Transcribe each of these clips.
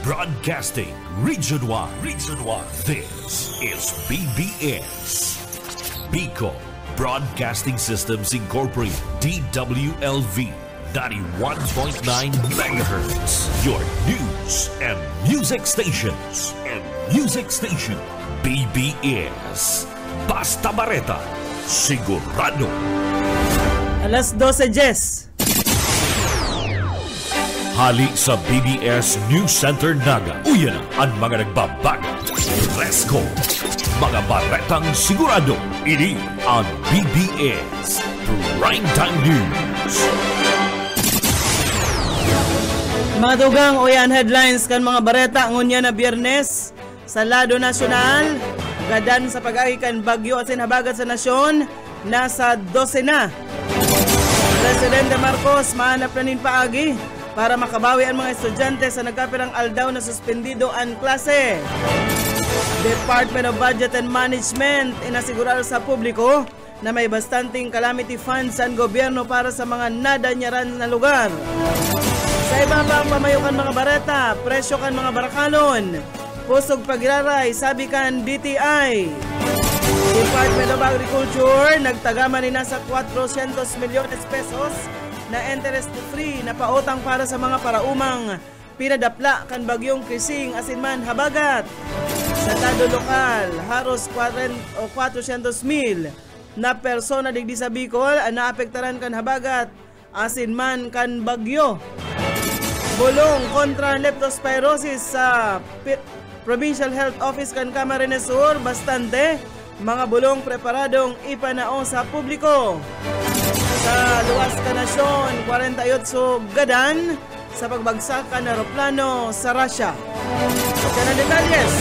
Broadcasting Region 1. Region 1. This is BBS. Bicol Broadcasting Systems Incorporated. DWLV 91.9 MHz. Your news and music stations. BBS. Basta Bareta. Sigurado. Alas 12, Jess. Hali sa BBS News Center Naga. Uyan ang mga nagbabaga. Presko. Mga baretang sigurado. Ini ang BBS Primetime News. Mga dugang uyan headlines kan mga bareta ngunya na Biyernes sa Lado Nasyonal. Gadan sa pag-agikan bagyo at sinabagat sa nasyon. Nasa 12 na. Presidente Marcos mahanap na nin paagi para makabawi ang mga estudyante sa nagkapirang aldaw na suspendido ang klase. Department of Budget and Management inasigurado sa publiko na may bastanting calamity funds ang gobyerno para sa mga nadanyaran na lugar. Sa iba pang pamayukan mga bareta, presyo kan mga barakalon, pusog pagraray, sabi kan DTI. Department of Agriculture nagtagaman ni nasa 400 milyones pesos na interest-free na pautang para sa mga paraumang pinadapla kan bagyong Krising asinman habagat. Sa tado lokal, haros 400,000 na persona digdi sa Bicol ang naapektaran kan habagat asinman kan bagyo. Bulong kontra leptospirosis sa Provincial Health Office kan Camarines Sur, bastante mga bulong preparadong ipanao sa publiko. Sa luwas ka nasyon, 48 gadan sa pagbagsak ng aeroplano sa Russia. Sa na detalles.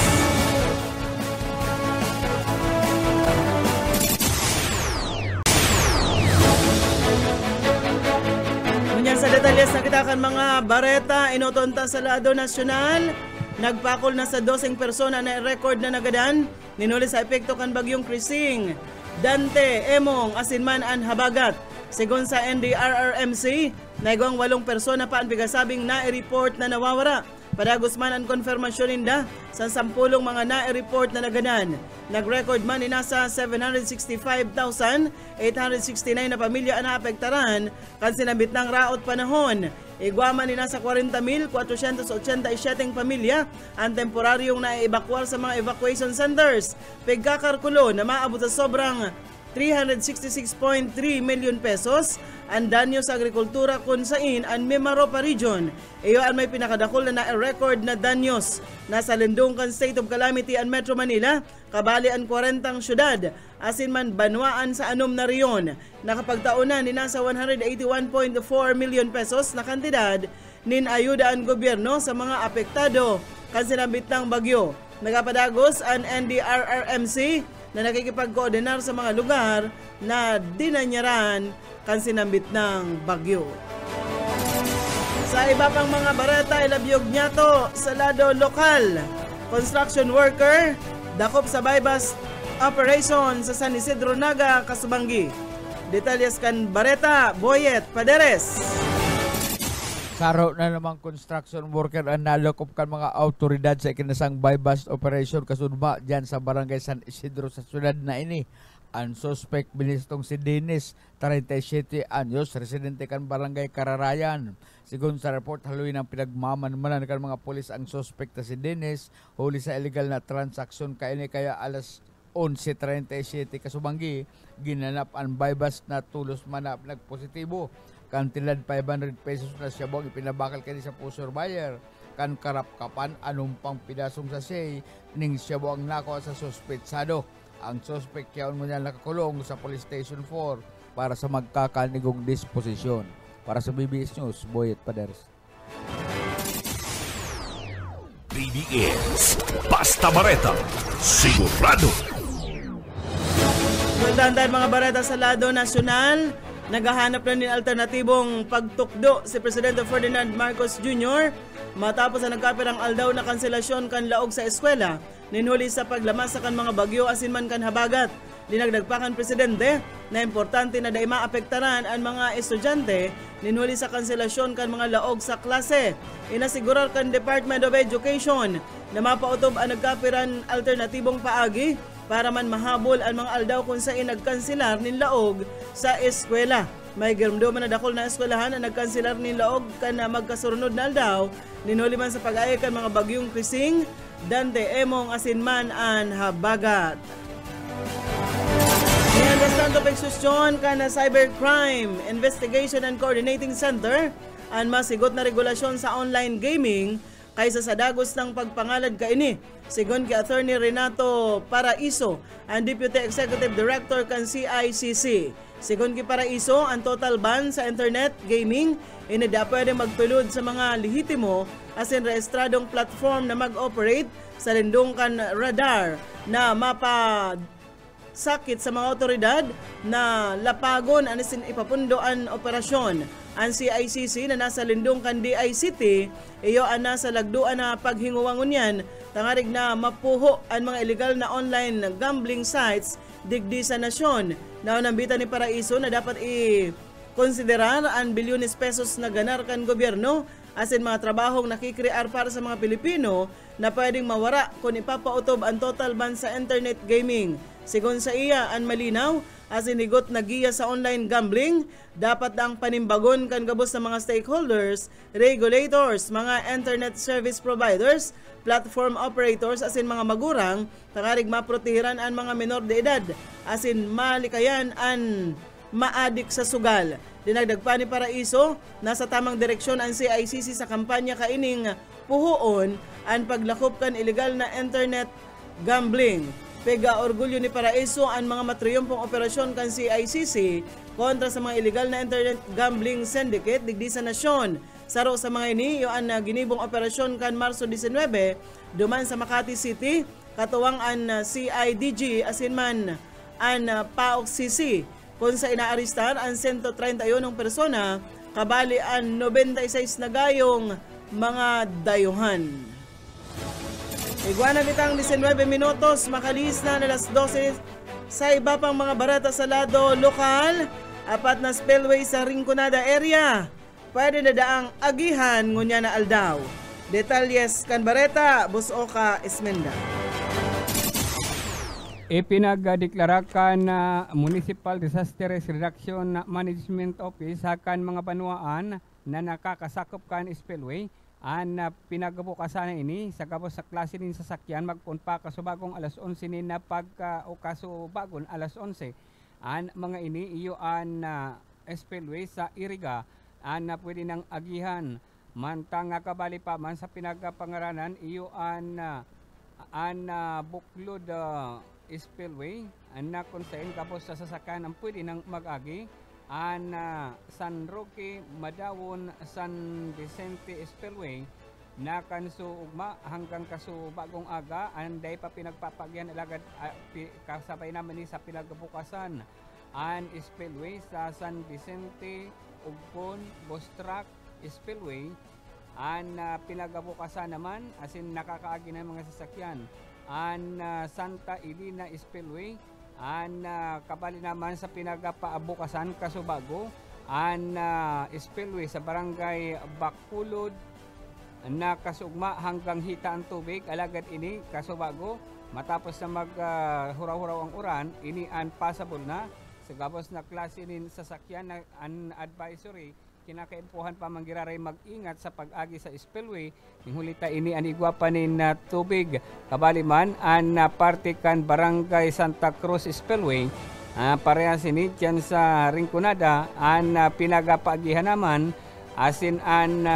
Ngunyan sa detalles na kita kan mga bareta, inutunta sa Lado Nasyonal. Nagpakol na sa 12 persona na record na nagadan. Ninuli sa epekto kan bagyong Krising. Dante, Emong, asinman an habagat. Sigon sa NDRRMC, naigawang 8 persona pa ang pigasabing na-report na nawawara. Padagos man ang konfirmasyon ninda sa 10 mga na-report na naganan. Nag-record man ni nasa 765,869 na pamilya ang naapektaran kan sinabit ng raot panahon. Igwaman ni nasa 40,487 pamilya ang temporaryong na-evacuar sa mga evacuation centers. Pagkakarkulo na maabot sa sobrang 366.3 million pesos ang danyo sa agrikultura kung sain ang Mimaropa Region. Iyo ang may pinakadakol na na-record na danyos. Nasa lindungkan State of Calamity ang Metro Manila, kabali ang 40 syudad, asin man banwaan sa anom na riyon. Nakapagtaunan ni nasa 181.4 million pesos na kantidad nin ayuda ang gobyerno sa mga apektado kan sinabit ng bagyo. Nagapadagos ang NDRRMC na nakikipag-koordinar sa mga lugar na dinanyaran kan sinambit ng bagyo. Sa iba pang mga bareta, ilabyog niya to sa lado lokal. Construction worker, dakop sa bypass operation sa San Isidro Naga, Kasubanggi. Detalyas kan bareta, Boyet Paderes. Saro na namang construction worker ang nalokop kan mga autoridad sa ikinasang bypass operation kasudma dyan sa barangay San Isidro sa syudad na ini. Ang suspect binistong si Dennis, 37 anyos, residente kan barangay Kararayan. Sigun sa report, haluin ang pinagmamanmanan kan mga polis ang suspect na si Dennis, huli sa illegal na transaksyon kaini kaya alas 11:37 Kasubanggi, ginanap ang bypass na tulos manap nagpositibo. Kantilad 500 pesos na siya bong ipinabakal kani sa pusher buyer. Kan karapkapan anumpang pidasong sa say ning siya bong nako sa suspetsado. Ang suspect yaon mo niya nakakulong sa Police Station 4 para sa magkakanigong disposisyon. Para sa BBS News, Boyet Paderes. BBS Basta Bareta. Sigurado. Magdandan mga bareta sa Lado Nasyonal. naghahanap na ni alternatibong pagtukdo si Presidente Ferdinand Marcos Jr. matapos ang nagkapirang aldaw na kanselasyon kan laog sa eskwela ninhuli sa paglamas sa kan mga bagyo asin man kan habagat. Dinagdag pa kan Presidente na importante na day maapektaran ang mga estudyante ninhuli sa kanselasyon kan mga laog sa klase. Inasigurar kan Department of Education na mapautob ang nagkapiran alternatibong paagi para man mahabol ang mga aldaw kung saan nagkanselar nin laog sa eskwela. May germdo man na dakol na eskwelahan na nagkanselar nin laog kan na magkasurunod na aldaw ninhuli man sa pag-ayag kan mga bagyong Krising, Dante, Emong, asinman an habagat. Niandastan to pagsusyon ka na Cybercrime Investigation and Coordinating Center ang masigot na regulasyon sa online gaming kaysa sa dagos ng pagpangalad kaini. Sigon kay Attorney Renato Paraiso, ang Deputy Executive Director kan CICC. Sigon kay Paraiso, ang total ban sa internet gaming inida pwede magtulod sa mga lehitimo asin rehistradong platform na mag-operate sa lindong kan radar na sakit sa mga otoridad na lapagon anisin ipapundo ang operasyon. Ang CICC na nasa lindong kan DICT iyo ang nasa lagduan na paghinguwangon yan tangarig na mapuho ang mga illegal na online gambling sites digdi sa nasyon. Naunambitan ni Paraiso na dapat i-konsiderar ang bilyones pesos na ganar kan gobyerno asin mga trabahong nakikrear para sa mga Pilipino na pwedeng mawara kung ipapautob ang total ban sa internet gaming. Sigon sa iya, ang malinaw, asin higot na giya sa online gambling, dapat ang panimbagon kan gabos ng mga stakeholders, regulators, mga internet service providers, platform operators, asin mga magurang, tangarig maprotehiran ang mga menor de edad, asin malikayan ang maadik sa sugal. Dinagdag pa ni Paraiso, nasa tamang direksyon ang CICC sa kampanya kaining puhuon ang paglakop kan illegal na internet gambling. Pega orgulyo ni Paraiso ang mga matriyumpong operasyon kan CICC kontra sa mga illegal na internet gambling syndicate digdi sa nasyon. Saro sa mga ini, yung ang ginibong operasyon kan Marso 19, duman sa Makati City, katuwang ang CIDG asin man ang PAOK CC. Kung sa inaaristar ang 131 persona, kabali ang 96 na gayong mga dayuhan. Iguana bitang 19 minutos, makalis na alas 12 sa iba pang mga barata sa lado lokal, apat na spillway sa Rinconada area. Pwede na daang agihan ngunya na aldaw. Detalles kan Bareta, Busoka, Esmenda. Ipinagdeklarakan na Municipal Disaster Risk Reduction Management Office hakan mga banuaan na nakakasakop kan spillway an pinagabukasan ini sa kapos sa klase din sasakyan magpunpa kasubagong alas 11 ni na pagka o kasubagon alas 11 an mga ini iyo an spillway sa Iriga an pwede nang agihan mantang kabali pa man sa pinagapangaranan iyo an buklod spillway an na konsain kapos sa sasakyan ang pwede nang mag-agi an San Roque, Madawon, San Vicente Spillway na kansuugma hanggang kasubagong aga anday pa pinagpapagyan alagad kasabay naman ni sa pinagbukasan an spillway sa San Vicente, Ugpon, Bostrak Spillway an pinagbukasan naman asin nakakaagi ng mga sasakyan an Santa Elena Spillway an kabali naman sa pinagapaabukasan kasubago an spillway sa barangay Bakulod na kasugma hanggang hita ang tubig alagad ini kasubago matapos na maghuraw-huraw ang uran ini an passable na sa gabos na klase nin sasakyan na an advisory kinakaimpuhan pa manggiraray mag-ingat sa pag-agi sa spillway ning hulita ini an igwapan nin tubig kabali man an parte kan barangay Santa Cruz Spillway parehas ini dyan sa Rinconada an pinagapaagihan naman asin an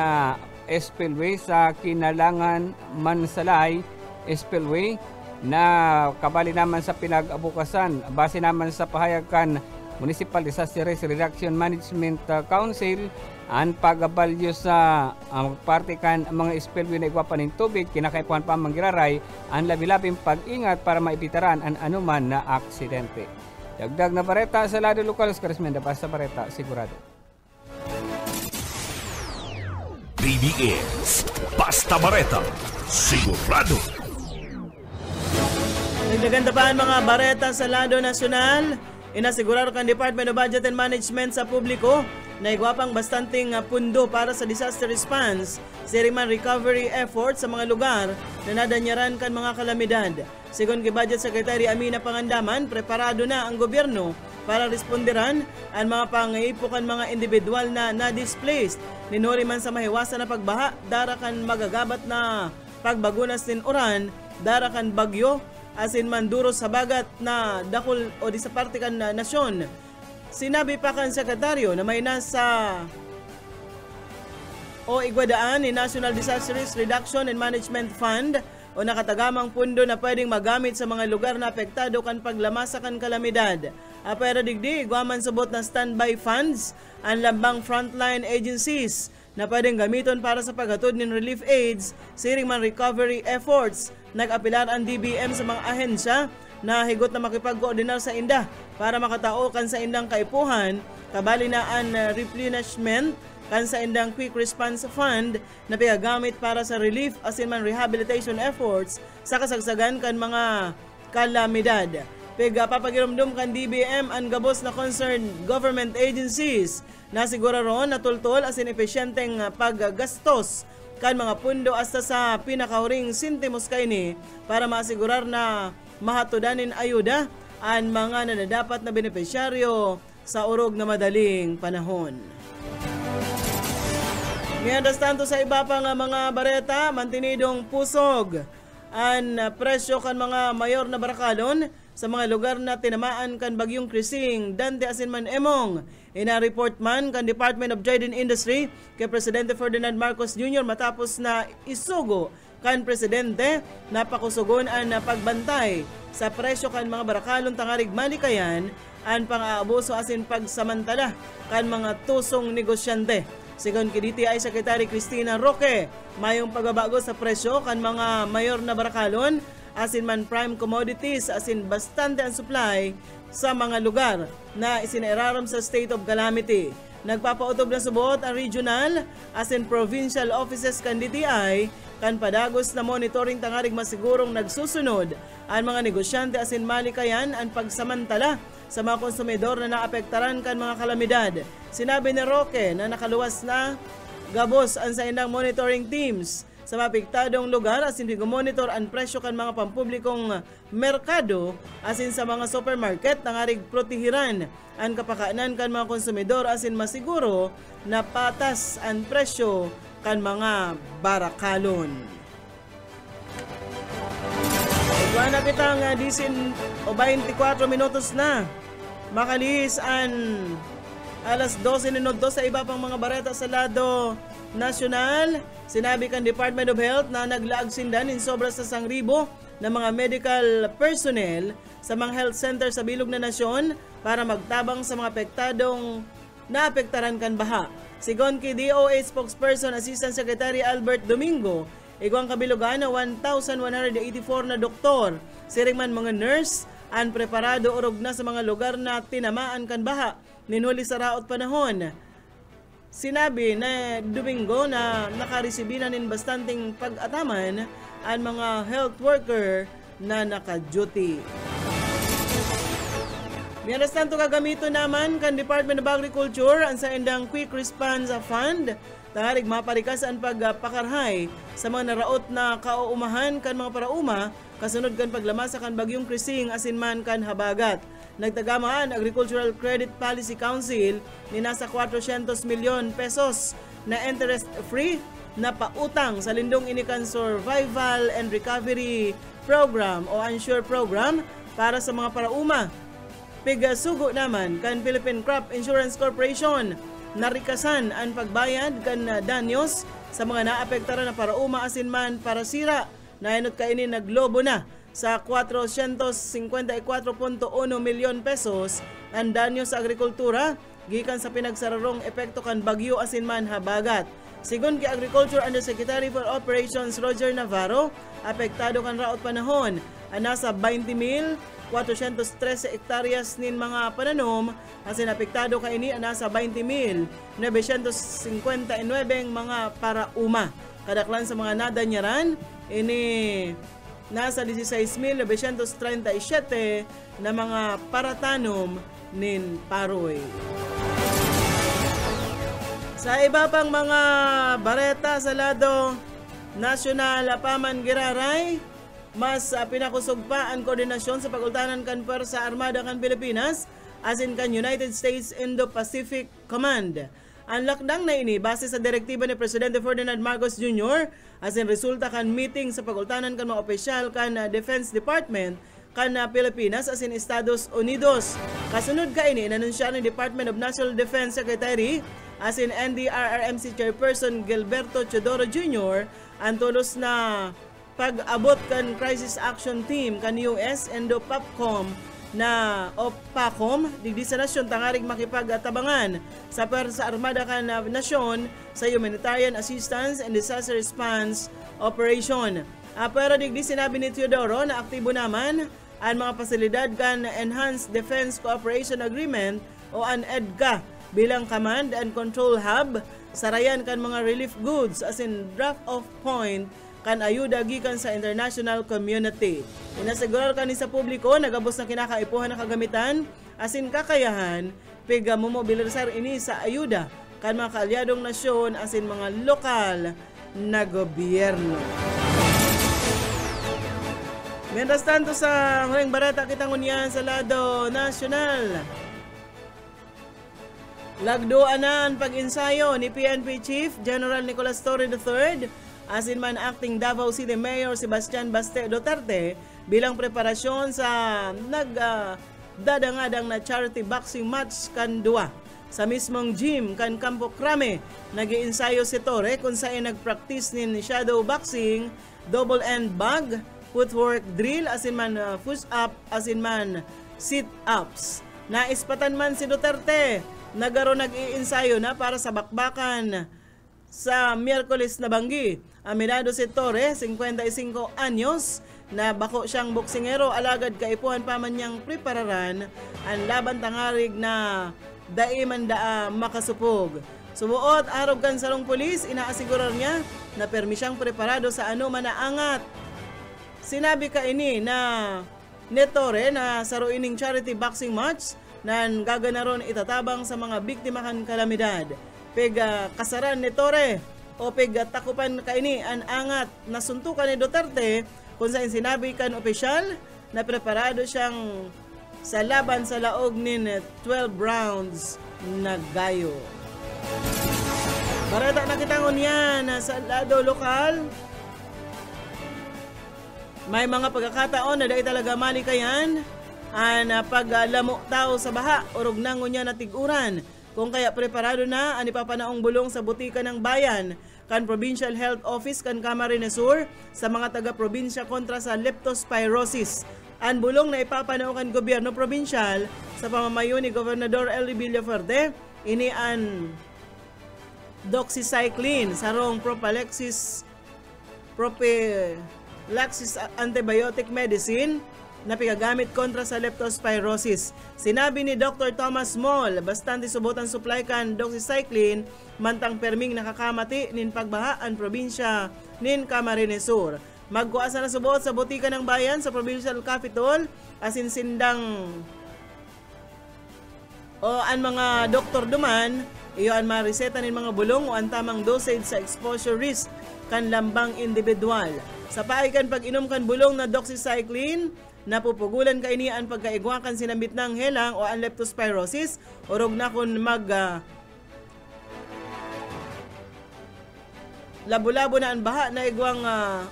spillway sa Kinalangan Mansalay Spillway na kabali naman sa pinag-abukasan base naman sa pahayag kan Municipal Disaster Risk Reduction Management Council ang pagabalyo sa parte kan mga spillway na igwapan ng tubig kinakaipuhan pa manggiraray ang labi-labing pag-ingat para maibitaran ang anuman na aksidente. Dagdag na bareta sa lado lokal sa Karismenda Basta Bareta sigurado. BBS Basta Bareta sigurado. Nagdaganda pa ang mga bareta sa lado nasyonal. Inasigurado kan Department of Budget and Management sa publiko na igwapang bastanting pundo para sa disaster response, seriman recovery effort sa mga lugar na nadanyaran kan mga kalamidad. Sigon kay Budget Secretary Amina Pangandaman, preparado na ang gobyerno para responderan ang mga pangaipukan mga individual na na-displaced. Ninuri man sa mahiwasan na pagbaha, darakan magagabat na pagbagunas nin uran, darakan bagyo, asin man duros sa bagat na dakol o di sa parte kan nasyon. Sinabi pa kan sekretaryo na may nasa o igwadaan ni National Disaster Risk Reduction and Management Fund o nakatagamang pundo na pwedeng magamit sa mga lugar na apektado kan paglamasa kan kalamidad. Pero digdi, igwaman subot na standby funds ang lambang frontline agencies na pwedeng gamiton para sa paghatod ng relief aids, siring man recovery efforts. Nag-apilar ang DBM sa mga ahensya na higot na makipag-koordinar sa inda para makatao kan sa indang kaipuhan, kabali na ang replenishment kan sa indang quick response fund na pigagamit para sa relief asin man rehabilitation efforts sa kasagsagan kan mga kalamidad. Papagirumdum kan DBM ang gabos na concerned government agencies na siguro ron natultol asin epesyenteng paggastos kan mga pundo hasta sa pinakahuring sintimos kaini para masigurar na mahatudanin ayuda ang mga nanadapat na benepisyaryo sa urog na madaling panahon. Mientras tanto sa iba pang mga bareta, mantinidong pusog ang presyo kan mga mayor na barakalon sa mga lugar na tinamaan kan bagyong Krising, Dante asin man Emong. Ina-report man kan Department of Trade and Industry kay Presidente Ferdinand Marcos Jr. matapos na isugo kan Presidente napakusugon ang pagbantay sa presyo kan mga barakalon tangarig malikayan ang pang-aabuso asin pagsamantala kan mga tusong negosyante. Sigon kay DTI Secretary Cristina Roque, mayong pagbabago sa presyo kan mga mayor na barakalon asin man prime commodities asin bastante ang supply sa mga lugar na isineraram sa state of calamity. Nagpapautob na subot ang regional asin provincial offices kan DTI kan padagos na monitoring tangarig masigurong nagsusunod ang mga negosyante asin malikayan ang pagsamantala sa mga konsumidor na naapektaran kan mga kalamidad. Sinabi ni Roque na nakaluwas na gabos ang sa indang monitoring teams sa mapiktadong lugar asin monitor ang presyo kan mga pampublikong merkado asin sa mga supermarket tangarig protehiran ang kapakanan kan mga konsumidor asin masiguro na patas ang presyo kan mga barakalon. Iguan na kitang 24 minutos na. Makalis ang alas 12 minutos sa iba pang mga bareta sa lado nasyonal. Sinabi kan Department of Health na naglaag sindan in sobra sa 1,000 na mga medical personnel sa mga health center sa bilog na nasyon para magtabang sa mga apektadong naapektaran kan baha. Sigon kay DOH spokesperson Assistant Secretary Albert Domingo, igwang kabilugan na 1,184 na doktor, siring man mga nurse, ang preparado urog na sa mga lugar na tinamaan kan baha ninhuli sa raot panahon. Sinabi na Domingo na nakaresibi na nin bastanting pag-ataman ang mga health worker na naka-duty. Mientras tanto kagamito naman kan Department of Agriculture ang sa indang Quick Response Fund tangarig maparikas ang pagpakarhay sa mga naraot na kauumahan kan mga parauma kasunod kan paglamasa kan bagyong Krising asin man kan habagat. Nagtagamaan Agricultural Credit Policy Council ni nasa 400 milyon pesos na interest-free na pautang sa lindong inikan Survival and Recovery Program o Unsure Program para sa mga parauma. Pigasugo naman kan Philippine Crop Insurance Corporation narikasan ang pagbayad kan danyos sa mga naapektaran na parauma asin man parasira na inot kainin naglobo na sa 454.1 milyon pesos ang danyo sa agrikultura gikan sa pinagsararong epekto kan bagyo asin man habagat. Sigon kay Agriculture Undersecretary for Operations Roger Navarro, apektado kan raot panahon nasa 20,413 hektaryas nin mga pananom asin apektado kaini nasa 20,959 mga parauma. Kadaklan sa mga nadanyaran ini nasa 16,937 na mga paratanom nin paroy. Sa iba pang mga bareta sa lado nasyonal apaman giraray, mas pinakusog pa ang koordinasyon sa pagultanan kan Pwersa Armada kan Pilipinas asin kan United States Indo-Pacific Command. Ang lakdang na ini base sa direktiba ni Presidente Ferdinand Marcos Jr. asin resulta kan meeting sa pagultanan kan mga opisyal kan Defense Department kan Pilipinas asin Estados Unidos. Kasunod ka ini inanunsya ni Department of National Defense Secretary asin NDRRMC Chairperson Gilberto Chodoro Jr. ang tulos na pag-abot kan Crisis Action Team kan US Indo-PACOM na o PACOM digdi sa nasyon tangarig makipagtabangan sa Pwersa Armada kan nasyon sa humanitarian assistance and disaster response operation. Pero digdi sinabi ni Teodoro na aktibo naman ang mga pasilidad kan Enhanced Defense Cooperation Agreement o an EDCA bilang Command and Control Hub sarayan kan mga relief goods as in draft off point kan ayuda gikan sa international community. Inasigurar kan sa publiko nagabos na kinakaipuhan na kagamitan asin kakayahan piga momobilisar ini sa ayuda kan mga kaalyadong nasyon asin mga lokal na gobyerno. Mientras tanto sa huling barata kita ngunyan sa lado nasyonal. Lagduan na ang pag-insayo ni PNP Chief General Nicolas Torre III asin man acting Davao City Mayor Sebastian Baste Duterte bilang preparasyon sa nagdadangadang na charity boxing match kan dua. Sa mismong gym kan Campo Crame, nag-iinsayo si Torre kung saan nag-practice nin shadow boxing, double end bag, footwork drill, asin man push-up, asin man sit-ups. Naispatan man si Duterte, nagaro nag-iinsayo na para sa bakbakan sa Miyerkules na Banggi. Aminado si Torre, 55 anyos, na bako siyang boksingero alagad kaipuhan pa man niyang prepararan ang laban tangarig na daiman daa makasupog. Subuot arog kan sarong pulis, inaasigurar niya na permi siyang preparado sa ano man naangat. Sinabi ka ini na ni Torre na saro ining charity boxing match na gaganaron itatabang sa mga biktima kan kalamidad. Pega kasaran ni Torre o pega takupan kaini ang angat na suntukan ni Duterte kung saan sinabi kan opisyal na preparado siyang sa laban sa laog nin 12 rounds na gayo. Barata na kitangon yan sa lado lokal. May mga pagkakataon na dahil talaga malikayan ang paglamo tao sa baha o rugnangon niya na tiguran. Kung kaya preparado na ang ipapanaong bulong sa butika ng bayan kan Provincial Health Office kan Camarines Sur sa mga taga-probinsya kontra sa leptospirosis. Ang bulong na ipapanao kan gobyerno provincial sa pamamayo ni Gobernador Elly Villafuerte, ini ang doxycycline, sarong prophylaxis antibiotic medicine na pigagamit kontra sa leptospirosis. Sinabi ni Dr. Thomas Moll, bastante subutan supply kan doxycycline mantang perming nakakamati nin pagbaha ang probinsya nin Camarines Sur. Magkuasa na subuot sa butika ng bayan sa Provincial Capitol asin sindang o ang mga doktor duman iyo ang mareseta nin mga bulong o ang tamang dosage sa exposure risk kan lambang individual. Sa paikan pag-inom kan bulong na doxycycline, napupugulan ka ini ang pagkaigwakan sinambit ng helang o ang leptospirosis o rog na kung labo-labo na ang baha na igwang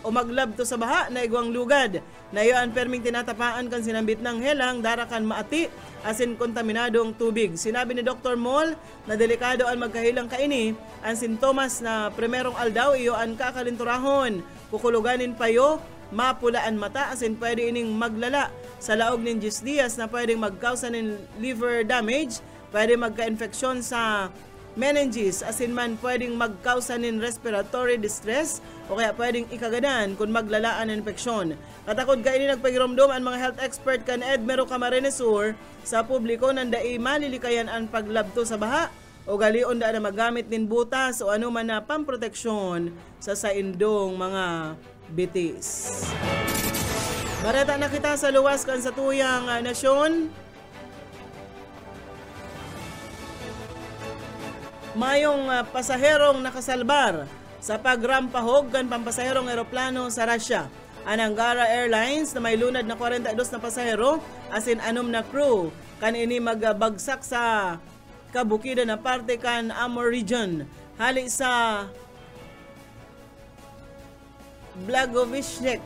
o maglabto sa baha na igwang lugad na iyo ang perming tinatapaan kan sinambit ng helang darakan maati asin kontaminadong tubig. Sinabi ni Dr. Moll na delikado ang magkahilang kaini ang sintomas na primerong aldaw iyo ang kakalinturahon, kukuluganin payo, mapulaan mata asin pwede ining maglala sa laog nin 10 dias na pwedeng magkausa nin liver damage, pwede magka-infeksyon sa meninges, asin man pwedeng magkausanin respiratory distress o kaya pwedeng ikagadan kung maglalaan ng infeksyon. Katakod ka ini nagpagiromdom ang mga health expert kan Edmero Camarines Sur sa publiko nang dai malilikayan ang paglabto sa baha o galion da na magamit nin butas o ano man na pamproteksyon sa saindong mga bitis. Bareta na kita sa luwas kan sa tuyang nasyon. Mayong pasaherong nakasalbar sa pagrampahog kan pampasaherong eroplano sa Russia. Ang Angara Airlines na may lunad na 42 na pasahero asin 6 na crew kan ini magbagsak sa kabukidan na parte kan Amur region hali sa Blagoveshchik.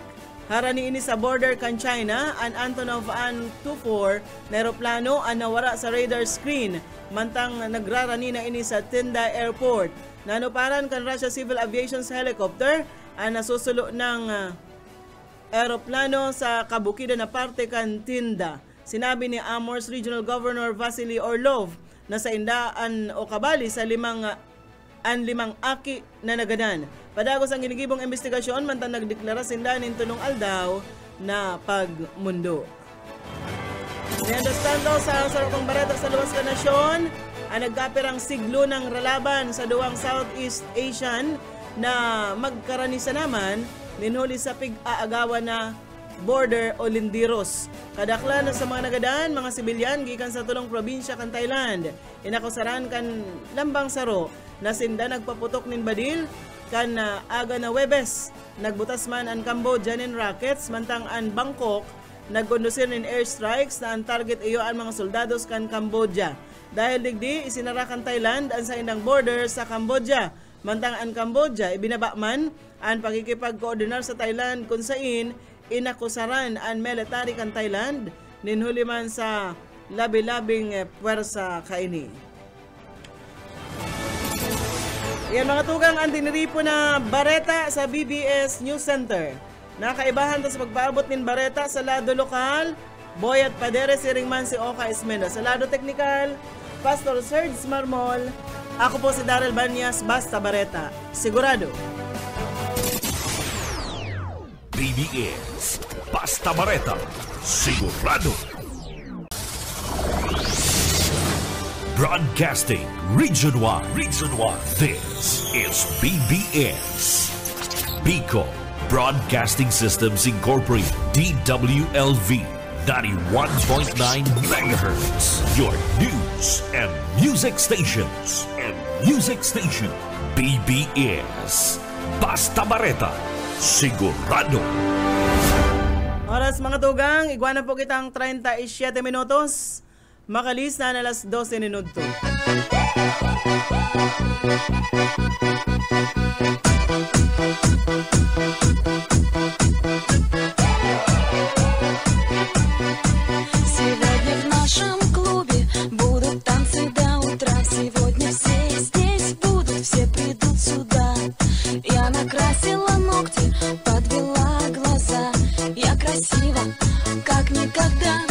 Harani ini sa border kan China, ang Antonov An-24 na aeroplano ang nawara sa radar screen mantang nagrarani na ini sa Tinda Airport. Nanuparan kan Russia Civil Aviation's helicopter ang nasusulo ng aeroplano sa kabukidan na parte kan Tinda. Sinabi ni Amur's Regional Governor Vasily Orlov na sa indaan o kabali sa limang aki na nagadan. Padagos ang ginigibong investigasyon mantang nagdeklara sinda nin tunong aldaw na pagmundo. Niandastan daw sa sarapang bareta sa luwas ka nasyon ang nagkapirang siglo ng ralaban sa duwang Southeast Asian na magkaranisa naman ninhuli sa pig-aagawan na border o lindiros. Kadaklan sa mga nagadan, mga sibilyan gikan sa tulong probinsya kan Thailand. Inakusaran kan Lambang Saro na sinda nagpaputok nin badil kan aga na Webes. Nagbutas man ang Cambodia nin rockets mantang ang Bangkok nagkondusir nin airstrikes na ang target iyo ang mga soldados kan Cambodia. Dahil digdi isinarakan Thailand ang sa indang border sa Cambodia. Mantang ang Cambodia ibinaba man ang pakikipagkoordinar sa Thailand kung sain inakusaran ang military kan Thailand ninhuli man sa labi-labing puwersa kaini. Yan mga tugang ang diniripo na bareta sa BBS News Center. Nakaibahan to sa pagpaabot nin bareta sa lado lokal, Boyat Paderes, Iringman si Oka Ismenda. Sa lado teknikal, Pastor Serge Marmol. Ako po si Daryl Banyas, Basta Bareta. Sigurado. BBS Basta Bareta. Sigurado. Broadcasting Region 1. This is BBS. Bicol Broadcasting Systems Incorporated. DWLV 91.9 MHz. Your news and music stations. BBS Basta Bareta. Sigurado. Oras mga tugang, iguana po kitang 37 minutos. Makalis na alas 12 minuto. Сегодня в нашем клубе будут танцы до утра. Сегодня все здесь будут, все придут сюда. Я накрасила ногти, подвела глаза. Я красива, как никогда.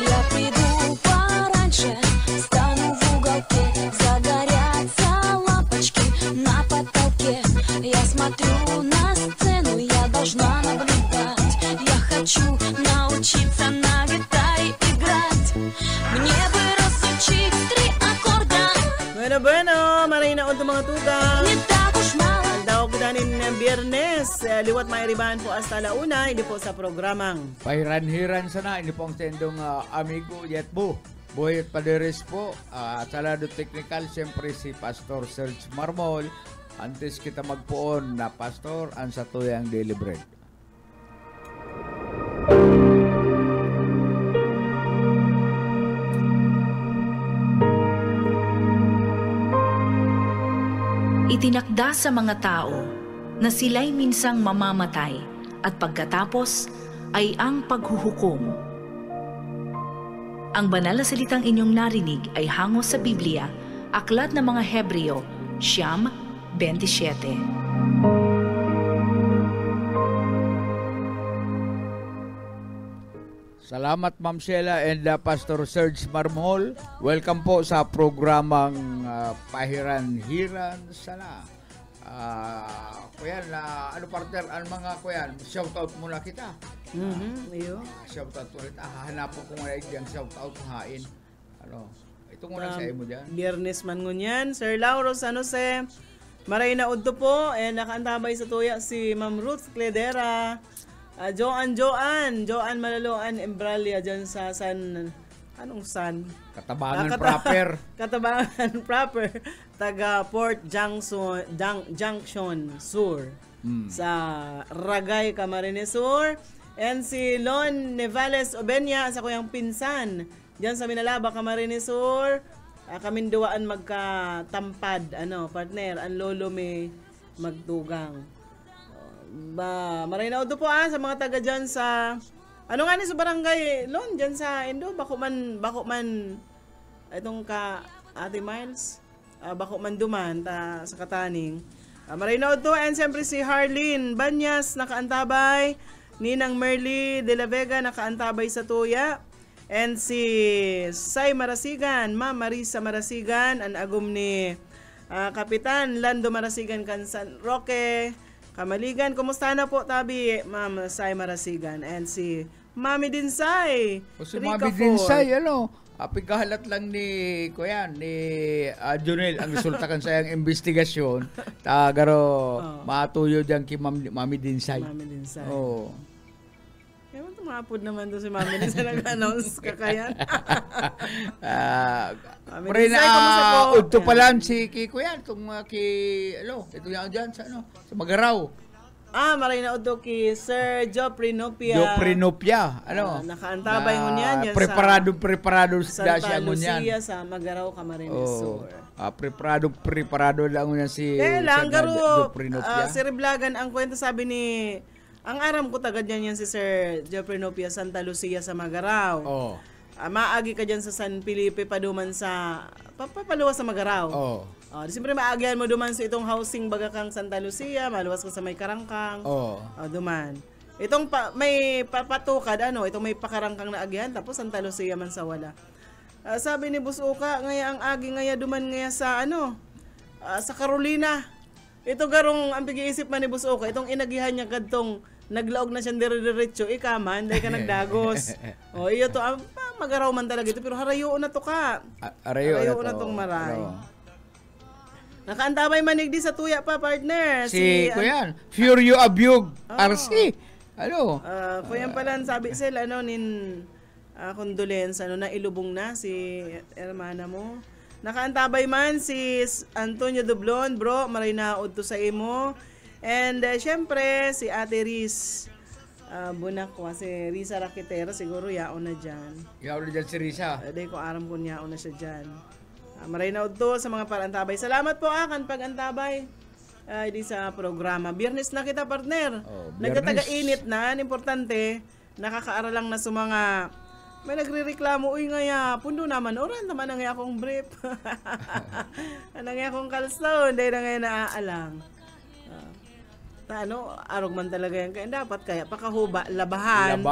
Я приду пораньше, стану в уголке. Загорятся лампочки на потолке. Я смотрю на сцену, я должна наблюдать. Я хочу научиться на гитаре играть. Мне бы разучить 3 аккорда. Bueno, marina unto mga tugang. Не так уж мало. Daw kita nin Biyernes, liwat mairibahan po hasta launa, hindi po sa programang. Pairan-hiran sana, ini pong tendong amigo Yetbo. Boyet Paderes po, sa lado technical, siyempre si Pastor Serge Marmol. Antes kita magpuon na Pastor, ang sa tuyang Daily Bread. Itinakda sa mga tao na sila'y minsang mamamatay at pagkatapos ay ang paghuhukom. Ang banal na salitang inyong narinig ay hango sa Biblia, Aklat ng mga Hebreo, 9:27. Salamat Ma'am Sheila and Pastor Serge Marmol. Welcome po sa programang Pahiran-Hiran Sana. Kuyan, ano partner, ang mga kuyan, shoutout muna kita. Iyo. Shoutout ulit. Hahanap ko ngayon yung shoutout hain. Ano, ito muna sa mo dyan. Biyernes man ngunyan. Sir Lauro San Jose. Maray na udto po. Nakaantabay sa tuya si Ma'am Ruth Cledera. Joan Malaloan Embralia dyan sa anong San? Katabangan proper. Katabangan proper. Taga Port Junction Sur. Sa Ragay, Camarines Sur. And si Lon Nevales Obenya sa kuyang pinsan. Diyan sa Minalaba, Camarines Sur. Kaming duwaan magkatampad. Partner, ang lolo may magdugang. Maray na udo po sa mga taga dyan sa sa barangay Lon dyan sa Indo bako man itong ka Ate Miles bako man duman sa Kataning. Maray na udo and siyempre si Harleen Banyas nakaantabay, Ninang Merly de la Vega nakaantabay sa tuya, and si Sai Marasigan, Ma'am Marisa Marasigan, ang agum ni Kapitan Lando Marasigan kan San Roque Kamaligan. Kumusta na po tabi Ma'am Sai Marasigan and si Mami Dinsay. Si Mami Dinsay pigahalat lang ni Junel ang resulta kan sa yang investigasyon tagaro matuyo diyan ki Mami Dinsay. Mami Dinsay. Oh. Ewan tumapod naman doon si Mami Dinsay nag-announce kakayan. Pre na udto pa lang si Kuya itong ito yan dyan sa sa Magaraw. Maray na udto ki Sir Joffrey Nopia. Nakaantabay ngunyan yan preparado sa Santa ngunyan. Lucia sa Magaraw, Camarines Sur. Preparado lang ngunyan si Joffrey Nopia. Si Reblagan ang kwento sabi ni ang aram ko tagad yan si Sir Joffrey Nopia, Santa Lucia sa Magaraw. Maagi ka dyan sa San Felipe paduman sa papaluwas sa Magaraw. Siyempre maagyan mo duman sa itong housing Bagakang Santa Lucia, maluwas ka sa may Karangkang. Duman. Itong may papatukad itong may pakarangkang na agyan tapos Santa Lucia man sa wala. Sabi ni Busuka, ngaya ang agi ngaya duman ngaya sa sa Carolina. Ito garong ang pag-iisip man ni Busuka, itong inagihan niya kadtong naglaog na siya dire-diretso ikaman dahil ka nagdagos. Iyo to Magaraw man talaga ito pero harayo na to ka. Harayo na tong maray. Nakaantabay manig di sa tuya pa partner. Si Kuyan, Furio Abyug, RC. Kuyan pala sabi sila condolence na ilubong na si hermana mo. Nakaantabay man si Antonio Dublon, bro, maray na udto sa imo. And syempre si Ate Riz Bunakwa, si Risa Rakitera, siguro yaon na dyan. Yaon na dyan si Risa. Dahil ko aram kung yaon na siya dyan. Maray na udto sa mga parantabay. Salamat po kan pag-antabay di sa programa. Biyernes na kita partner. Nagkataga-init na. Importante, nakakaaral lang na sa mga may nagre-reklamo, ngaya, pundo naman, oran naman ang akong brief. Anang akong kalstone, dahil na ngayon naaalang. Arog man talaga yan. Kaya dapat kaya pakahuba, labahan.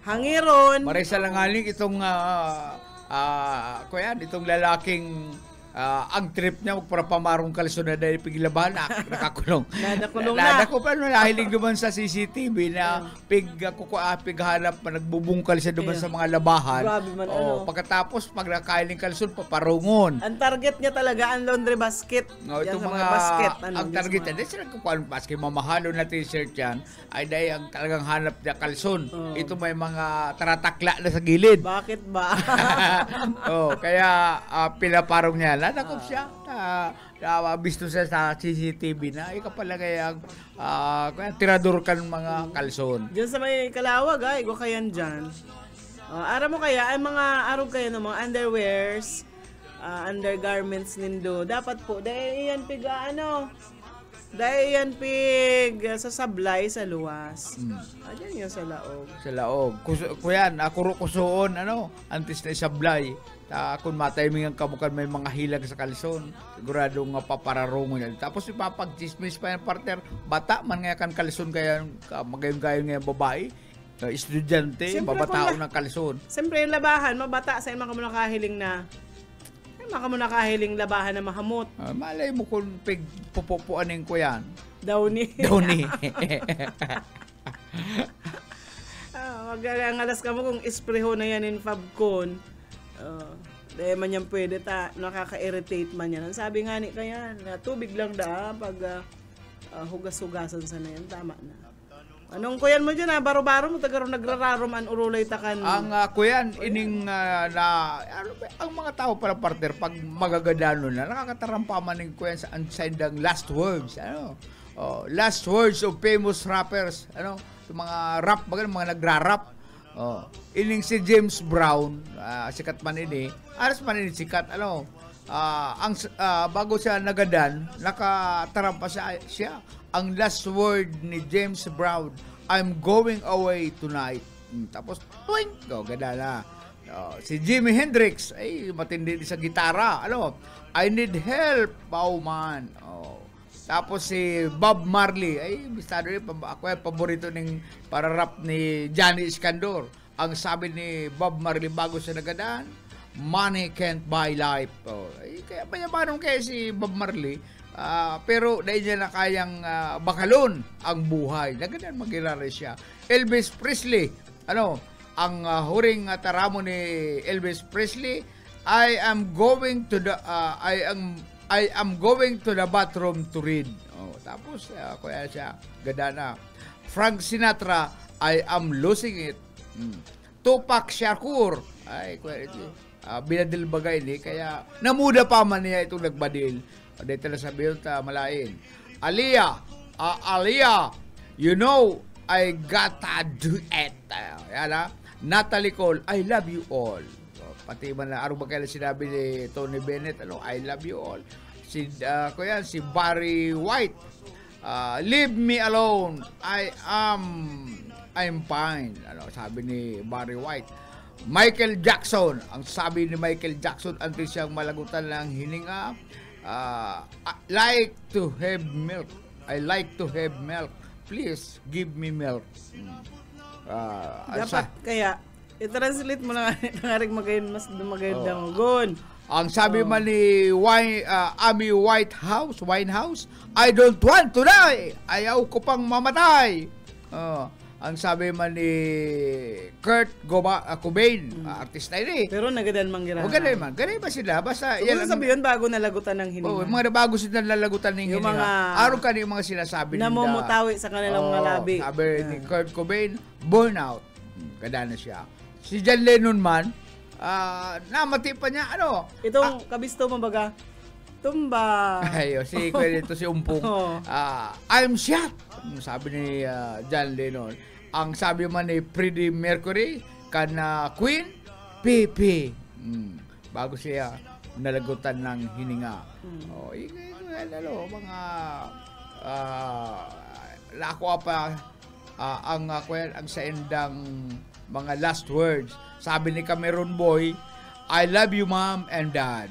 Hangiron. Marisa lang haling itong, itong lalaking ang trip niya para pamarong kalsyon na dahil pigilabahan nakakulong. Nadakulong na. Nadako pa nahiling duman sa CCTV na pighanap nagbubungkal siya duman sa mga labahan. Grabe man pagkatapos pag nakailing kalsyon paparungon. Ang target niya talaga ang laundry basket. Itong mga basket. Ang target niya, dahil sila kukuha basket, mamahalo na t-shirt yan, ay dahil ang talagang hanap niya kalsyon. Ito may mga taratakla na sa gilid. Bakit ba? Kaya pinaparong niya. Nadakop siya. Bisto siya sa CCTV na ikaw pala kaya tirador ka ng mga kalson. Diyan sa may Kalawag, ikaw kayan dyan. Ara mo kaya, ay mga arog kayo ng mga underwears, undergarments nindo. Dapat po, dahil yan pig, dahil yan pig sa sablay sa luwas. Diyan yun sa laog. Sa laog. Kuyan, kusuon, antes na sablay. Kung matayiming ang kamukan may mga hilag sa kalson, sigurado nga papararungo niya. Tapos ipapag-chismis pa yung partner, bata man nga kan kalson kaya magayon-gayon nga babae, estudyante, Siyempre, babatao kung ng kalson. Siyempre, yung labahan, mabata sa mga nakahiling na nakahiling labahan na mahamot. Malay mo kung pupupuanin ko yan. Downy. Downy. Mag-angalas ka mo kung espreho na yan in Fabcon. Dahil man yan pwede nakaka-irritate man yan. Ang sabi nga ni kaya, tubig lang pag hugas-hugasan sa na yan, tama na. Anong kuyan mo dyan baro-baro mo, tagaroon nagrararom an urulay takan. Ang kuyan, ining ang mga tao para partner, pag magagadano na, nakakatarampaman ng kuyan sa ansayang last words. Last words of famous rappers. Yung mga rap, mga nagra-rap. Ining si James Brown, sikat man ini. Aras man ini sikat, bago siya nagadan, nakatarampa siya. Ang last word ni James Brown, I'm going away tonight. Tapos, tuwing, ganda na. Si Jimi Hendrix, ay matindi sa gitara. I need help, man. Tapos si Bob Marley, ay bistado rin, ako yung paborito ng para rap ni Johnny Iskandor. Ang sabi ni Bob Marley bago siya nagadaan, money can't buy life. Kaya mayamanong kaya si Bob Marley, pero dahil niya na kayang bakalon ang buhay. Nagadan magilari siya. Elvis Presley, ang huring taramo ni Elvis Presley, I am going to the bathroom to read. Tapos kaya siya gadana. Frank Sinatra, I am losing it. Tupac Shakur, ay binadil bagay ni kaya namuda pa man niya itong nagbadil. Dito na sabihin ta malain. Aliyah, you know I gotta do it. Yan Natalie Cole, I love you all. Pati man na araw ba kaya sinabi ni Tony Bennett, I love you all. Si Barry White, leave me alone. I'm fine. Sabi ni Barry White. Michael Jackson, ang sabi ni Michael Jackson antes siyang malagutan ng hininga, I like to have milk. Please give me milk. Dapat kaya i-translate mo na ngaring magayon mas magandang gun. Ang sabi man ni Amy Winehouse, I don't want to die. Ayaw ko pang mamatay. Ang sabi man ni Kurt Cobain, artist na ini. Pero nagadan mangira. Ganun man. Ganun ba sila? Basta yan sabi yun bago nalagutan ng hininga. Mga bago sila nalagutan ng hininga. Araw ka yung mga sinasabi nila. Namumutawi sa kanilang mga labi. Sabi ni Kurt Cobain, burnout. Ganda na siya. Si John Lennon man, namati pa niya, itong kabisto mo baga, tumba. Ayo, si Umpong. I'm shot. Sabi ni John Lennon. Ang sabi man ni Freddie Mercury, Queen, Pepe. Bago siya nalagutan ng hininga. Mga lako pa ang sa endang mga last words. Sabi ni Cameron Boy, I love you mom and dad.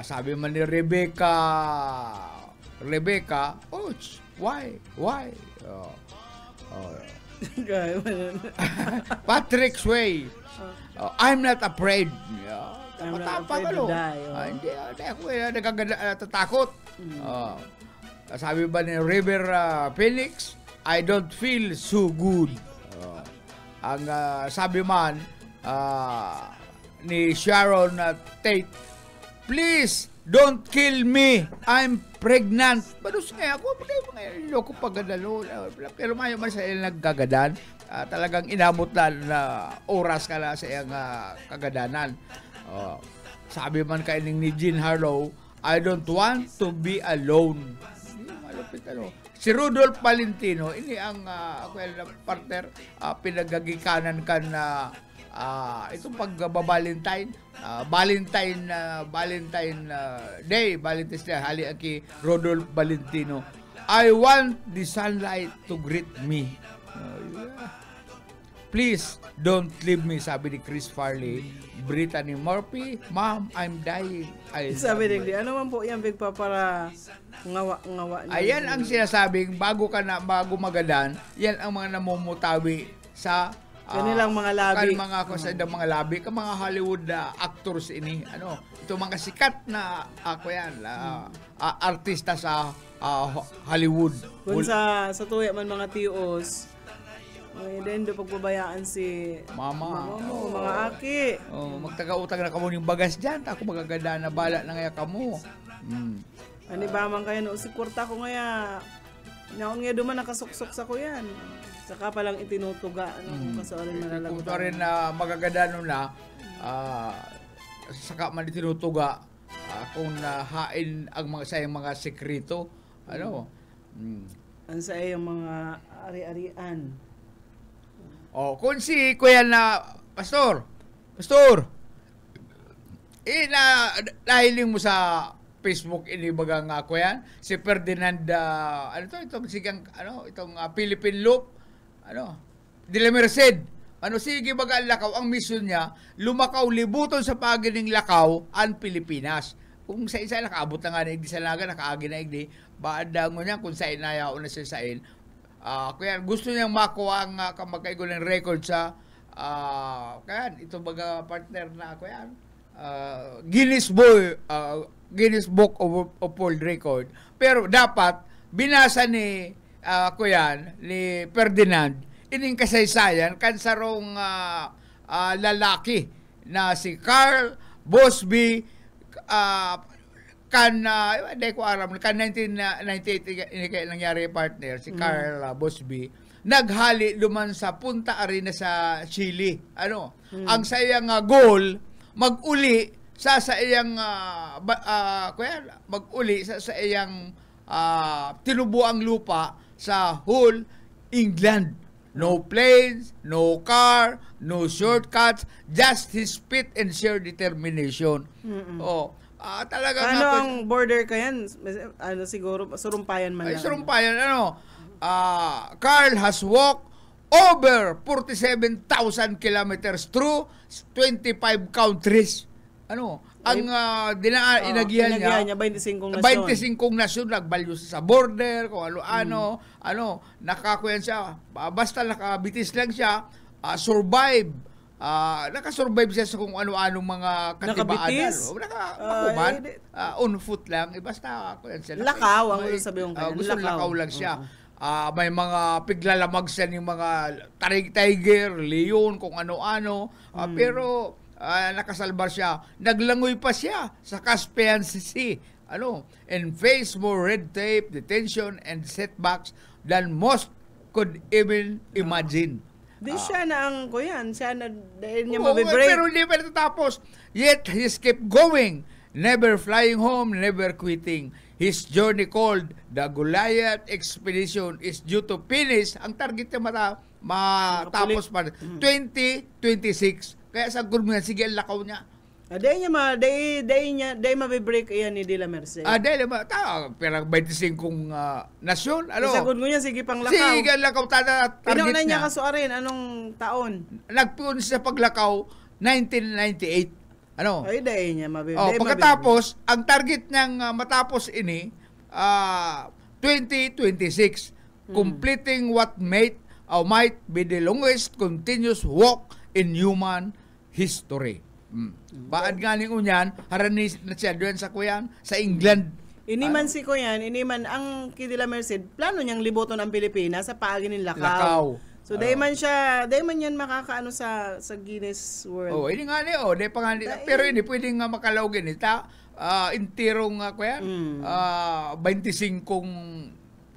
Sabi man ni Rebecca, why? Patrick Sway, I'm not afraid. I'm not afraid to die. Hindi ako natatakot. Sabi ba ni River Phoenix, I don't feel so good. Ang sabi man ni Sharon Tate, please don't kill me, I'm pregnant. Badus nga ako, loko pagadalo. Pero mayo man sa ilang naggagadan, talagang inabot na oras ka na sa iyang kagadanan. Sabi man kaining ni Jean Harlow, I don't want to be alone. Malupit Si Rudolph Valentino, ini ang partner, pinagagikanan kan na itong pagbabalentine, Valentine Day, Valentine's Day, hali aki Rudolph Valentino. I want the sunlight to greet me. Please, don't leave me, sabi ni Chris Farley. Brittany Murphy, Ma'am, I'm dying. Sabi din, ano man po yan, Big Pa, para ngawa. Ayan ang sinasabing, bago magadan, yan ang mga namumutawi sa kanilang mga labi. Mga labi, ka mga Hollywood actors ini. Ito mga sikat na artista sa Hollywood. Kung sa tuya man mga tios, then do pagbabayaan si mama mo, mga aki. Magtaga-utang na kamo ning bagas diyan, ako magaganda na bala na ngaya kamo. Ani ba man kayo no si kurta ko ngaya. Naon nga duman nakasuksok sa ko yan. Saka pa lang itinutuga kung kasorin malalagot. Kung rin na magaganda no na saka man itinutuga kung nahain ang mga sayang mga sekreto. Ang sa yung mga ari-arian. Kung si Kuya na Pastor, nahiling mo sa Facebook inibaga nga ko yan, si Ferdinand, itong Philippine Loop, de la Merced, sige baga lakaw, ang mission niya, lumakaw libuton sa pagining lakaw, ang Pilipinas. Kung sa isa nakaabot na nga na igdi sa laga, nakaagi na igdi, baadang niya kung sa inayao na siya sa in, kaya gusto niyang makuha ang kamagkaigo ng record sa kaya ito baga partner na ako yan Guinness Book of World Record, pero dapat binasa ni ni Ferdinand ining kasaysayan kansarong lalaki na si Carl Bosby hindi ko alam, 1998 ini kaya nangyari partner, si Carl Bosby, naghali luman sa Punta Arenas sa Chile. Ang sayang goal, mag-uli sa iyang tinubuang lupa sa whole England. No planes, no car, no shortcuts, just his speed and sheer determination. Talaga ang border ka yan? Siguro, surumpayan man lang. Surumpayan, Carl has walked over 47,000 kilometers through 25 countries. Inagihan niya 25 nasyon, nagbalyo sa border, kung nakakuyan siya, basta nakabitis lang siya, survive. Nakasurvive siya sa kung ano-anong mga katibaanan. Nakakuman. On foot lang. Basta ako yan siya. Lakaw ang sabi yung gusto lakaw lang siya. May mga piglalamag siya ng mga tiger, leon, kung ano-ano. Pero nakasalbar siya. Naglangoy pa siya sa Caspian Sea. And face more red tape, detention, and setbacks than most could even imagine. Di siya na ang kuyan, siya na dahil niya mabibreak. Pero hindi pa natatapos. Yet, he kept going, never flying home, never quitting. His journey called the Goliath Expedition is due to finish. Ang target niya matapos pa 2026. Kaya sa gulmo niya, sige, lakaw niya. Day mabibreak iyan ni De La Merced. Pero 25 nasyon. Sagod mo niya, sige pang lakaw. Sige, lakaw target niya. Pinauna niya kasuarin, anong taon? Nagpuon siya paglakaw, 1998. Ay, day niya mabibreak. Pagkatapos, ang target niyang matapos ini, 2026. Completing what might be the longest continuous walk in human history. Baad nga ning unyan, harani na siya doon sa kuyan, sa England. Iniman si kuyan, ang De La Merced, plano niyang libuton ang Pilipinas sa paagi ng lakaw. So, day man yan makakaano sa Guinness World. Ini nga ni, day pa nga ni, pero hindi pwedeng makalawgin. Intirong kuyan, 25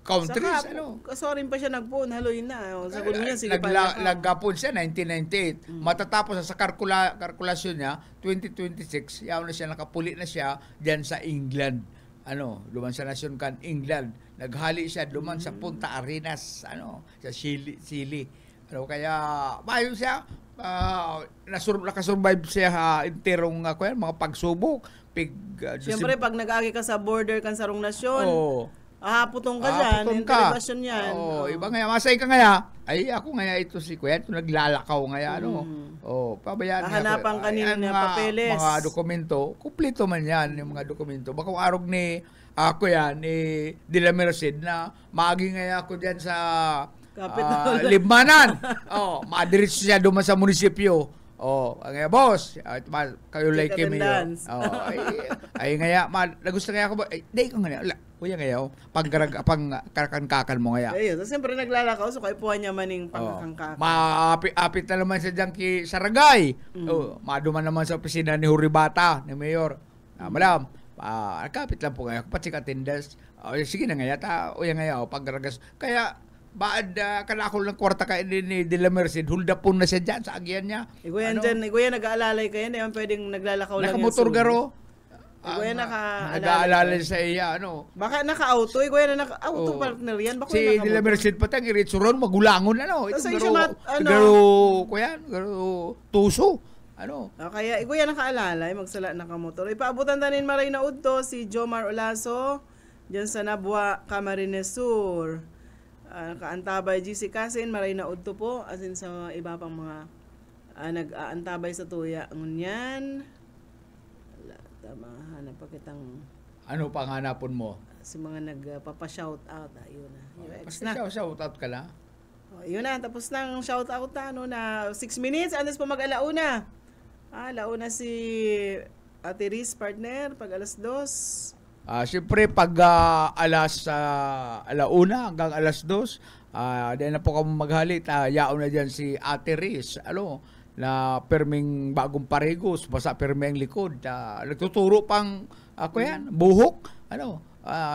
countries. Kasorin pa siya nagpuon, haloy na. Sagot niya, sige pa. Nagapon siya, 1998. Matatapos sa kalkulasyon niya, 2026, yaw na siya, nakapuli na siya dyan sa England. Duman sa nasyon kan England. Naghali siya duman sa Punta Arenas, sa Chile. Kaya, mayo siya, nakasurvive siya interong mga pagsubok. Siyempre, pag nag-agi ka sa border kan sarong nasyon, putong ka dyan, interrogation yan. Iba nga, masay ka nga, Ay, ako nga ito si Kuya, ito naglalakaw nga ano. Pabayaan nga. Hahanapan ka nila papeles. Mga dokumento, kumpleto man yan, yung mga dokumento. Baka arog ni ako yan, ni Dila Merced na maagi nga ako dyan sa Libmanan. Madiretso siya duman sa munisipyo. Nga boss, kayo like kami yun. Ay nga, nagusto nga ako ba? Ay, di ko nga, kuya ngayon, pagkakan mo ngayon. Ayun, so siyempre naglalakaw, so kayo po niya maning pangkangkakan. Maapit na naman sa dyan ki Saragay. Maduman naman sa opisina ni Huribata, ni Mayor. Madam, nakapit lang po ngayon, pati attendance. Sige na ngayon, uya ngayon, pagkaragas. Kaya, baad kanakol ng kwarta ka ni De La Merced, hulda po na siya dyan sa agyan niya. Iguyan dyan, iguyan nag-aalalay kayo, hindi man pwedeng naglalakaw lang yan. Nakamotor garo. Iguyan nag-aalala sa iya, ano. Baka naka-auto, iguyan na naka-auto partner yan. Baka si De La Merced pati ang iritsuron, magulangon, ano. Ito garo tuso. Ano? Kaya iguyan naka-alalay, magsala naka-motor. Ipaabutan tanin maray na udto si Jomar Olaso, dyan sa Nabua, Camarines Sur. Nakaantabay GC Kasin, maray na udto po, asin sa iba pang mga nag-aantabay sa tuya. Ngunyan, tama, hanap pa kitang... Ano pang hanapon mo? Si mga nagpapa-shout out, ayun na. Basta shout out ka lang. Yun na, tapos nang shout out na 6 minutes, andas pa mag-alauna. Alauna si Ate Riz, partner, pag alas 2. Siyempre, pag alauna hanggang alas 2, dahil na po kami maghalit, yaon na dyan si Ate Riz, na perming bagong paregos, basta perming likod. Nagtuturo pang, buhok,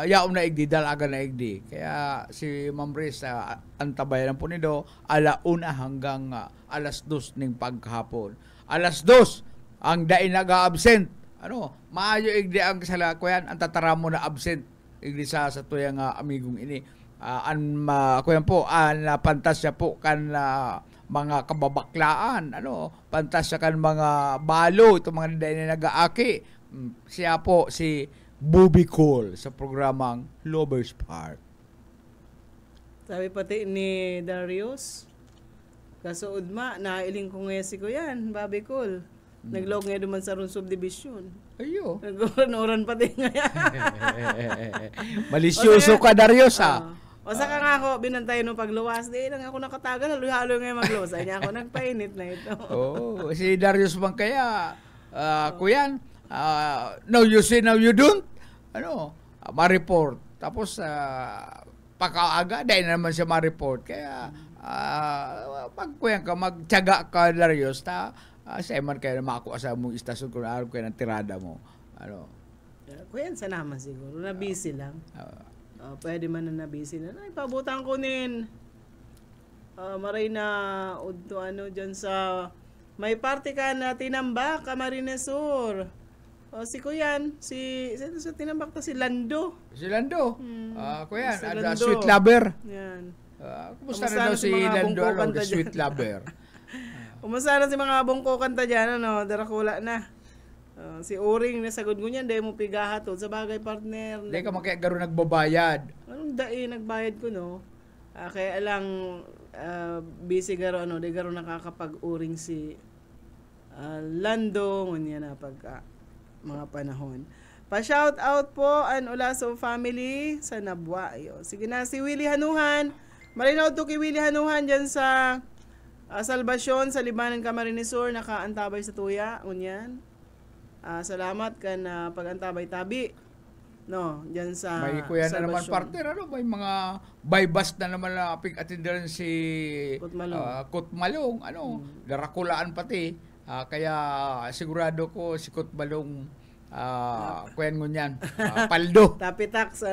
yaon na igdi, dalaga na igdi. Kaya si Ma'am Riz, antabayan po nito, alauna hanggang alas 2 ng paghapon. Alas 2, ang dain nag-absent. Maayo igdi ang kasala ko yan, ang tatara mo na absent igdi sa tuyang amigong ini. Kuyan po, pantasya po kan mga kababaklaan, pantasya kan mga balo, itong mga dain na nag-aaki. Siya po si Bobby Cole sa programang Lovers Park. Sabi pati ni Darius, kasuod nailing ko nga si ko yan, Bobby Cole. Naglog nga duman sa Ron Subdivision. Ayo. Nag-oran pati nga yan. Malisyoso ka, Darius, O saka nga ako, binantay nung pagluwas. Di lang ako nakatagal, halo-halo nga magluwas. Ay niya ako nagpainit na ito. Si Darius bang kaya, kuyan, now you say, now you don't. Ma-report. Tapos, pakaaga, dahil naman siya ma-report. Kaya, pag kuyan ka, magtyaga ka, Darius, sa man kayo na makuha sa mong istasyon kung araw kayo ng tirada mo. Kuyan sa naman siguro, na-busy lang. Pwede man na na-busy na. Ipabutan ko nin. Maray na udto dyan sa may party ka na tinambak, Camarines Sur. Si Kuyan, sa tinambak to si Lando. Si Lando? Kuyan, sweet lover. Yan. Kumusta na daw si Lando, the sweet lover? Kumusta na si mga bongko kanta dyan, darakula na. Si Uring, nasagod ko niyan, dahil mo pigahatod. Sa bagay, partner. Dahil ka makikagaro nagbabayad. Anong nagbayad ko, no? Kaya alang busy garo, dahil garo nakakapag-uring si Lando, ngunyan na pagka mga panahon. Pa-shout out po an Olaso family sa Nabua. Sige na, si Willie Hanuhan. Marinaw to kay Willie Hanuhan dyan sa Salvasyon sa Libanan, Camarines Sur, nakaantabay sa tuya, ngunyan. Salamat kan pag-antabay-tabi. Diyan sa may kuya na naman partner, may mga bypass na naman na pig-attenderan si Kutmalong, darakulaan pati. Kaya sigurado ko si Kutmalong kuyan ngunyan, paldo. Tapitax,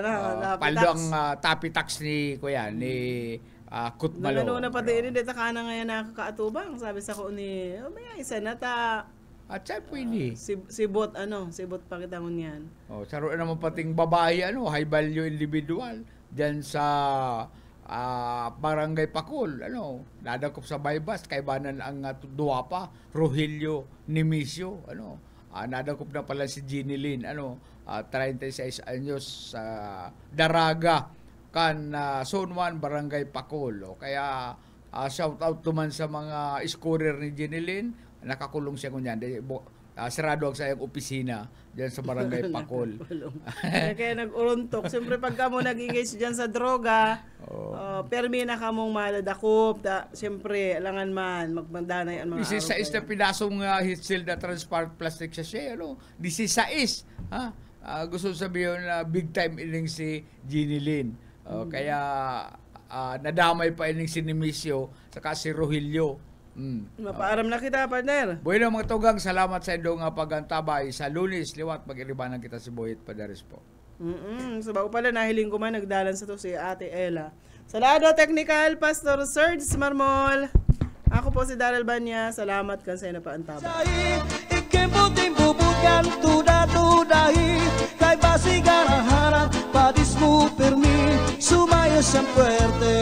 paldo ang tapitax ni kuya, ni Kutmalong. Na pati ini dito ka na ngayon nakakaatubang. Sabi sa ko ni, may isa na ta. At siya pwede. Si Bot pa kita ngunyan. Saro naman pating babae, high value individual. Diyan sa Barangay Pakul, nadakop sa bypass, kaibanan ang duwapa, Rogelio Nimisio, nadakop na pala si Ginny Lynn, 36 anyos sa Daraga, Zone 1, Barangay Pakul. Kaya shout out to man sa mga scorer ni Jenilyn. Nakakulong siya kunyan. Sarado ang sayang opisina diyan sa Barangay Pakol. Kaya nag-uruntok. Siyempre pagka mo nag-engage diyan sa droga, permi na ka mong maladakop. Siyempre, alangan man, magbandanay ang mga This is sa na pinasong heat shield na transparent plastic sachet. 16. Gusto sabihin na big time ining si Jenilyn. Kaya nadamay pa ining si Nemesio saka si Rogelio. Mapaaram na kita, partner. Bueno mga tugang, salamat sa inyong pagantabay sa Lunes, liwat mag-iribanan kita si Boyet Padares po. So bago pala nahiling ko man, nagdalan sa to si Ate Ella. Sa lado technical, Pastor Serge Marmol. Ako po si Daryl Banya. Salamat kan sa ina pa antabay. Ikempo-tempo bukan tuda-tudahi kay basigan ang harap, padis mo permi, sumayo siyang puwerte.